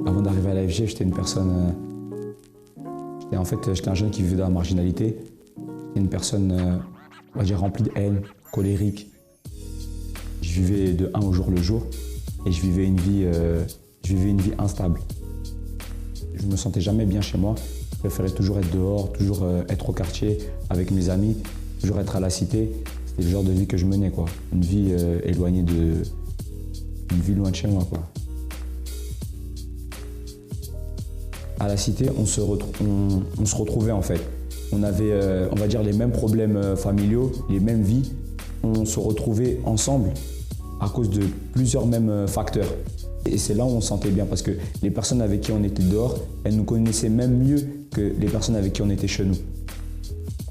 Avant d'arriver à la FGF, j'étais une personne... j'étais un jeune qui vivait dans la marginalité. J'étais une personne, on va dire, remplie de haine, colérique. Je vivais de 1 au jour le jour et je vivais une vie instable. Je me sentais jamais bien chez moi. Je préférais toujours être dehors, toujours être au quartier avec mes amis, toujours être à la cité. C'était le genre de vie que je menais, quoi. Une vie éloignée de... Une vie loin de chez moi, quoi. À la cité, on se retrouvait en fait. On avait, on va dire, les mêmes problèmes familiaux, les mêmes vies. On se retrouvait ensemble à cause de plusieurs mêmes facteurs. Et c'est là où on se sentait bien parce que les personnes avec qui on était dehors, elles nous connaissaient même mieux que les personnes avec qui on était chez nous.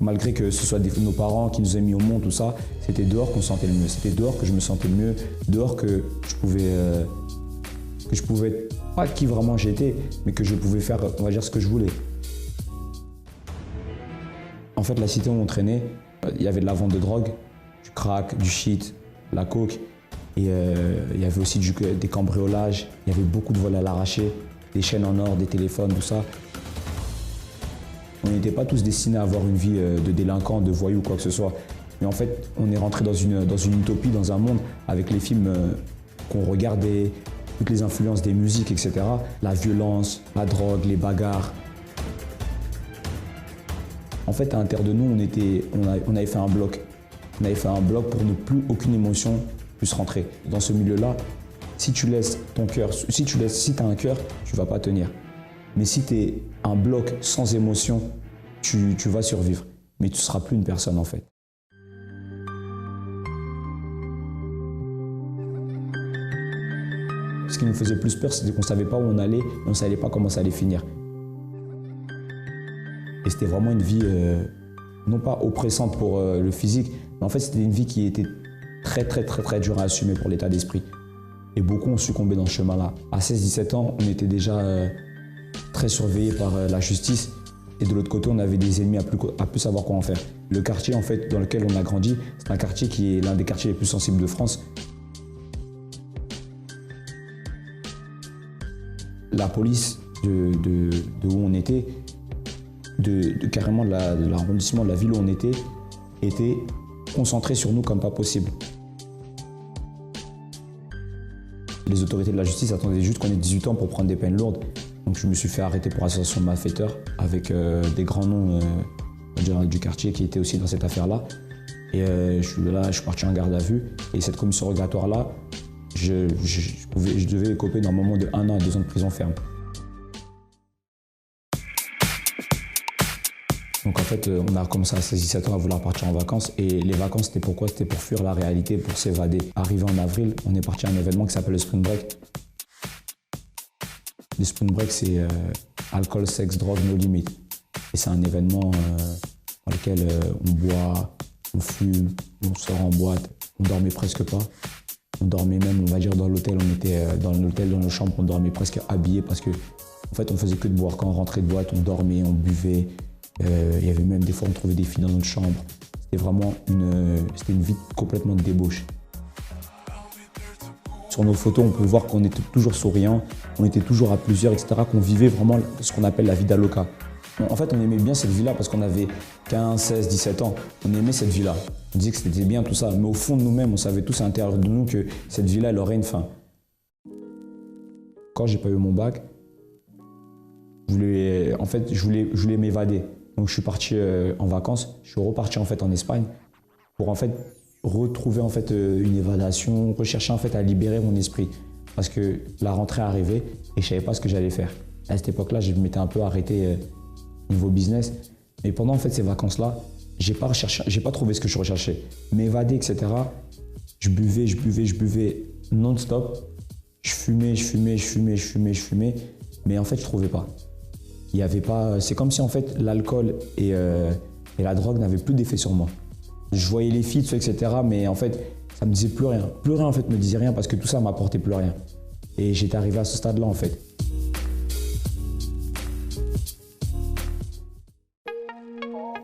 Malgré que ce soit nos parents qui nous aient mis au monde, tout ça, c'était dehors qu'on se sentait le mieux. C'était dehors que je me sentais le mieux, dehors que je pouvais être, pas qui vraiment j'étais, mais que je pouvais faire, on va dire, ce que je voulais. En fait, la cité où on traînait, il y avait de la vente de drogue, du crack, du shit, la coke. Et il y avait aussi des cambriolages, il y avait beaucoup de vols à l'arraché, des chaînes en or, des téléphones, tout ça. On n'était pas tous destinés à avoir une vie de délinquants, de voyous, quoi que ce soit. Mais en fait, on est rentré dans une utopie, dans un monde avec les films qu'on regardait, toutes les influences des musiques, etc. La violence, la drogue, les bagarres. En fait, à l'intérieur de nous, on avait fait un bloc. On avait fait un bloc pour ne plus aucune émotion puisse rentrer. Dans ce milieu-là, si tu laisses ton cœur, si tu as un cœur, tu ne vas pas tenir. Mais si tu es un bloc sans émotion, tu vas survivre. Mais tu ne seras plus une personne en fait. Ce qui nous faisait plus peur, c'était qu'on ne savait pas où on allait et on ne savait pas comment ça allait finir. Et c'était vraiment une vie, non pas oppressante pour le physique, mais en fait c'était une vie qui était très dure à assumer pour l'état d'esprit. Et beaucoup ont succombé dans ce chemin-là. À 16-17 ans, on était déjà très surveillés par la justice. Et de l'autre côté, on avait des ennemis à plus savoir quoi en faire. Le quartier en fait, dans lequel on a grandi, c'est un quartier qui est l'un des quartiers les plus sensibles de France. La police de où on était, carrément de l'arrondissement de la ville où on était concentrée sur nous comme pas possible. Les autorités de la justice attendaient juste qu'on ait 18 ans pour prendre des peines lourdes. Donc je me suis fait arrêter pour association de malfaiteurs avec des grands noms du quartier qui étaient aussi dans cette affaire-là. Et je suis parti en garde à vue. Et cette commission rogatoire-là, je devais écoper normalement de 1 an à 2 ans de prison ferme. Donc en fait, on a commencé à 16-17 ans à vouloir partir en vacances. Et les vacances, c'était pourquoi? C'était pour fuir la réalité, pour s'évader. Arrivé en avril, on est parti à un événement qui s'appelle le Spring Break. Le Spring Break, c'est alcool, sexe, drogue, no limit. Et c'est un événement dans lequel on boit, on fume, on sort en boîte. On dormait presque pas. On dormait même, on va dire, dans l'hôtel. On était dans l'hôtel, dans nos chambres, on dormait presque habillés parce que, en fait, on faisait que de boire. Quand on rentrait de boîte, on dormait, on buvait. Il y avait même des fois, on trouvait des filles dans notre chambre. C'était vraiment une vie complètement de débauche. Sur nos photos, on peut voir qu'on était toujours souriants, on était toujours à plusieurs, etc., qu'on vivait vraiment ce qu'on appelle la vida loca. En fait, on aimait bien cette vie-là parce qu'on avait 15, 16, 17 ans. On aimait cette vie-là. On disait que c'était bien tout ça, mais au fond de nous-mêmes, on savait tous à l'intérieur de nous que cette vie-là, elle aurait une fin. Quand j'ai pas eu mon bac, je voulais m'évader. Donc je suis parti en vacances, je suis reparti en fait en Espagne pour en fait retrouver en fait une évaluation, rechercher en fait à libérer mon esprit parce que la rentrée arrivait et je savais pas ce que j'allais faire. À cette époque-là, je m'étais un peu arrêté niveau business, mais pendant en fait ces vacances-là, j'ai pas trouvé ce que je recherchais. M'évader, etc. Je buvais non-stop. Je fumais, mais en fait je trouvais pas. Il y avait pas. C'est comme si en fait l'alcool et la drogue n'avaient plus d'effet sur moi. Je voyais les filles, etc. Mais en fait, ça me disait plus rien. Plus rien en fait me disait rien parce que tout ça m'apportait plus rien. Et j'étais arrivé à ce stade-là en fait.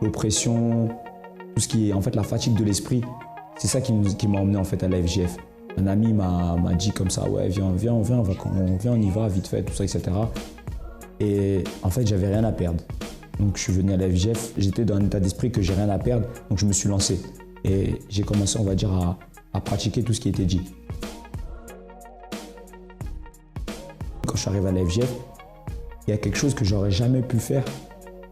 L'oppression, tout ce qui est en fait la fatigue de l'esprit, c'est ça qui m'a emmené en fait à la FGF. Un ami m'a dit comme ça, ouais, viens, on y va, vite fait, tout ça, etc. Et en fait, j'avais rien à perdre. Donc je suis venu à la FGF, j'étais dans un état d'esprit que j'ai rien à perdre, donc je me suis lancé. Et j'ai commencé, on va dire, à pratiquer tout ce qui était dit. Quand je suis arrivé à la FGF, il y a quelque chose que j'aurais jamais pu faire,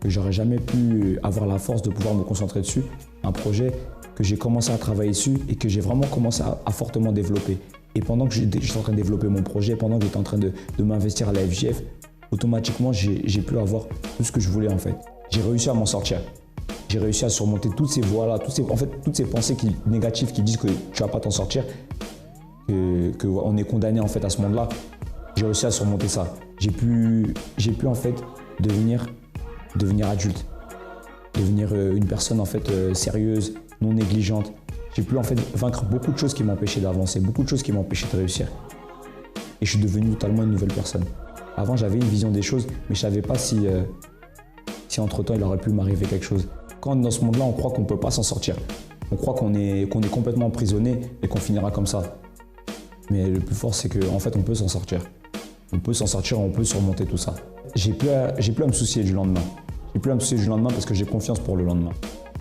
que j'aurais jamais pu avoir la force de pouvoir me concentrer dessus. Un projet que j'ai commencé à travailler dessus et que j'ai vraiment commencé à fortement développer. Et pendant que j'étais en train de développer mon projet, pendant que j'étais en train de m'investir à la FGF, automatiquement, j'ai pu avoir tout ce que je voulais en fait. J'ai réussi à m'en sortir. J'ai réussi à surmonter toutes ces voies-là, toutes ces pensées négatives qui disent que tu ne vas pas t'en sortir, qu'on est condamné en fait à ce monde-là. J'ai réussi à surmonter ça. J'ai pu en fait devenir adulte, devenir une personne en fait sérieuse, non négligente. J'ai pu en fait vaincre beaucoup de choses qui m'empêchaient d'avancer, beaucoup de choses qui m'empêchaient de réussir. Et je suis devenu totalement une nouvelle personne. Avant, j'avais une vision des choses, mais je ne savais pas si entre-temps, il aurait pu m'arriver quelque chose. Quand dans ce monde-là, on croit qu'on ne peut pas s'en sortir. On croit qu'on est complètement emprisonné et qu'on finira comme ça. Mais le plus fort, c'est qu'en fait, on peut s'en sortir. On peut s'en sortir, on peut surmonter tout ça. J'ai plus à me soucier du lendemain. J'ai plus à me soucier du lendemain parce que j'ai confiance pour le lendemain.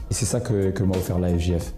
Et c'est ça que m'a offert la FGF.